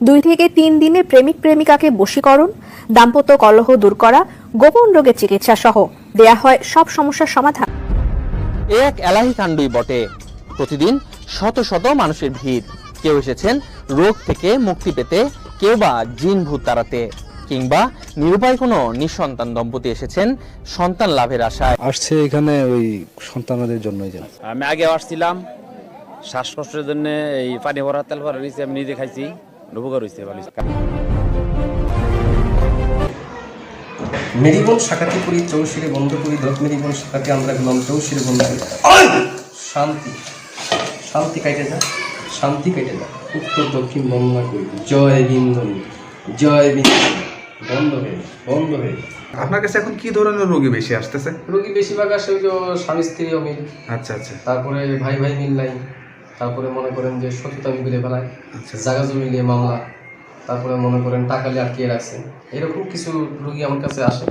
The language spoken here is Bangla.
2 থেকে 3 দিনে প্রেমিক প্রেমিকাকে বশীকরণ, দাম্পত্য কলহ দূর করা, গোপন রোগের চিকিৎসা সহ দেয়া হয় সব সমস্যার সমাধান। এ এক এলাহি কাণ্ডই বটে। প্রতিদিন শত শত মানুষের ভিড়। কেউ এসেছেন রোগ থেকে মুক্তি পেতে, কেউ বা জিন ভূত তাড়াতে, কিংবা নিরুপায় কোনো নিঃসন্তান দম্পতি এসেছেন সন্তান লাভের আশায়। আসছে এখানে ওই সন্তানদের জন্যই। আমি আগে আসছিলাম শ্বাসকষ্টের জন্য, এই পানি ভরা তেল ভরা রয়েছে, আমি নিজে খাইছি, উপকার হয়েছে। মেরিবন শাখাতে করি চৌশিরে বন্ধ করি, দশ মেরিবন শাখাতে আমরা গেলাম চৌশিরে বন্ধ করি। শান্তি শান্তি কাইটে যা, শান্তি কাইটে যা, উত্তর দক্ষিণ বন্দনা করি। জয় বিন্দনী, জয় বিন্দনী, বন্ধ হয়ে বন্ধ হয়ে। আপনার কাছে এখন কি ধরনের রোগী বেশি আসতেছে? রোগী বেশিরভাগ আসে ওই যে স্বামী স্ত্রী অমিল, আচ্ছা আচ্ছা, তারপরে ভাই ভাই মিল নাই, তারপরে মনে করেন যে সততা বিলে ফেলায়, জায়গা জমি নিয়ে মামলা, তারপরে মনে করেন টাকা নিয়ে আটকিয়ে রাখছে, এরকম কিছু রোগী আমার কাছে আসে।